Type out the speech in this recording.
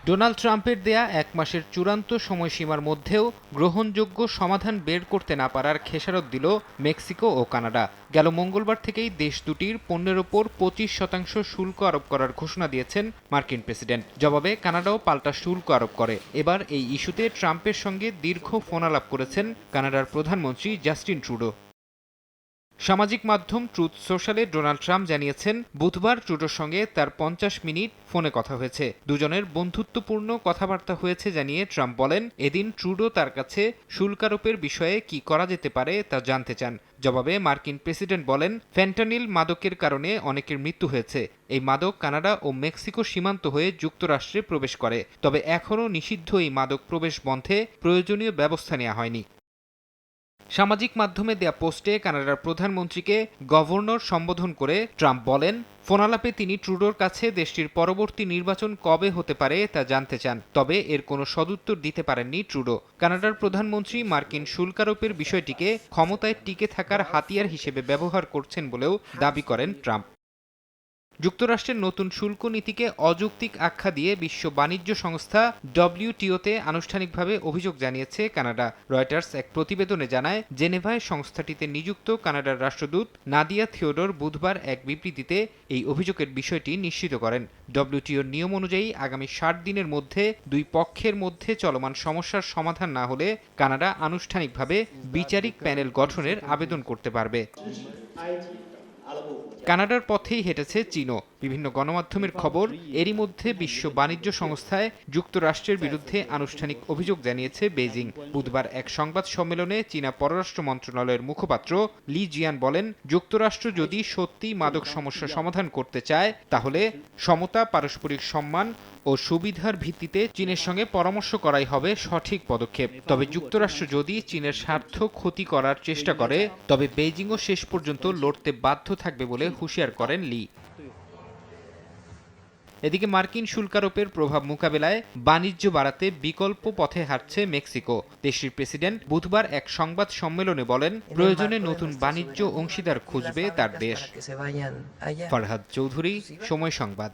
Donald ট্রাম্পের দেয়া ১ মাসের চূড়ান্ত সময়সীমার মধ্যেও গ্রহণযোগ্য সমাধান বের করতে না পারার খেসারত দিল মেক্সিকো ও কানাডা। গেল মঙ্গলবার থেকেই দেশ দুটির পণ্যের ওপর ২৫% শুল্ক আরোপ করার ঘোষণা দিয়েছেন মার্কিন প্রেসিডেন্ট। জবাবে কানাডাও পাল্টা শুল্ক আরোপ করে। এবার এই ইস্যুতে ট্রাম্পের সঙ্গে দীর্ঘ ফোনালাপ করেছেন কানাডার প্রধানমন্ত্রী জাস্টিন ট্রুডো। সামাজিক মাধ্যম ট্রুথ সোশ্যালে ডোনাল্ড ট্রাম্প জানিয়েছেন, বুধবার ট্রুডোর সঙ্গে তার ৫০ মিনিট ফোনে কথা হয়েছে। দুজনের বন্ধুত্বপূর্ণ কথাবার্তা হয়েছে জানিয়ে ট্রাম্প বলেন, এদিন ট্রুডো তার কাছে শুল্কারোপের বিষয়ে কি করা যেতে পারে তা জানতে চান। জবাবে মার্কিন প্রেসিডেন্ট বলেন, ফ্যান্টানিল মাদকের কারণে অনেকের মৃত্যু হয়েছে। এই মাদক কানাডা ও মেক্সিকো সীমান্ত হয়ে যুক্তরাষ্ট্রে প্রবেশ করে। তবে এখনও নিষিদ্ধ এই মাদক প্রবেশ বন্ধে প্রয়োজনীয় ব্যবস্থা নেওয়া হয়নি। সামাজিক মাধ্যমে দেয়া পোস্টে কানাডার প্রধানমন্ত্রীকে গভর্নর সম্বোধন করে ট্রাম্প বলেন, ফোনালাপে তিনি ট্রুডোর কাছে দেশটির পরবর্তী নির্বাচন কবে হতে পারে তা জানতে চান। তবে এর কোনো সদুত্তর দিতে পারেননি ট্রুডো। কানাডার প্রধানমন্ত্রী মার্কিন শুল্কারোপের বিষয়টিকে ক্ষমতায় টিকে থাকার হাতিয়ার হিসেবে ব্যবহার করছেন বলেও দাবি করেন ট্রাম্প। যুক্তরাষ্ট্রের নতুন শুল্ক নীতিকে অযৌক্তিক আখ্যা দিয়ে বিশ্ব বাণিজ্য সংস্থা ডব্লিউটিওতে আনুষ্ঠানিকভাবে অভিযোগ জানিয়েছে কানাডা। রয়টার্স এক প্রতিবেদনে জানায়, জেনেভায় সংস্থাটিতে নিযুক্ত কানাডার রাষ্ট্রদূত নাদিয়া থিওডোর বুধবার এক বিবৃতিতে এই অভিযোগের বিষয়টি নিশ্চিত করেন। ডব্লিউটিওর নিয়ম অনুযায়ী আগামী ৬০ দিনের মধ্যে দুই পক্ষের মধ্যে চলমান সমস্যার সমাধান না হলে কানাডা আনুষ্ঠানিকভাবে বিচারিক প্যানেল গঠনের আবেদন করতে পারবে। কানাডার পথেই হেঁটেছে চীনও। বিভিন্ন গণমাধ্যমের খবর, এরই মধ্যে বিশ্ব বাণিজ্য সংস্থায় যুক্তরাষ্ট্রের বিরুদ্ধে আনুষ্ঠানিক অভিযোগ জানিয়েছে বেইজিং। বুধবার এক সংবাদ সম্মেলনে চীনা পররাষ্ট্র মন্ত্রণালয়ের মুখপাত্র লি জিয়ান বলেন, যুক্তরাষ্ট্র যদি সত্যিই মাদক সমস্যা সমাধান করতে চায় তাহলে সমতা, পারস্পরিক সম্মান ও সুবিধার ভিত্তিতে চীনের সঙ্গে পরামর্শ করাই হবে সঠিক পদক্ষেপ। তবে যুক্তরাষ্ট্র যদি চীনের স্বার্থ ক্ষতি করার চেষ্টা করে তবে বেইজিংও শেষ পর্যন্ত লড়তে বাধ্য থাকবে বলে হুঁশিয়ার করেন লি। এদিকে মার্কিন শুল্কারোপের প্রভাব মোকাবেলায় বাণিজ্য বাড়াতে বিকল্প পথে হাঁটছে মেক্সিকো। দেশটির প্রেসিডেন্ট বুধবার এক সংবাদ সম্মেলনে বলেন, প্রয়োজনে নতুন বাণিজ্য অংশীদার খুঁজবে তার দেশ। ফরহাদ চৌধুরী, সময় সংবাদ।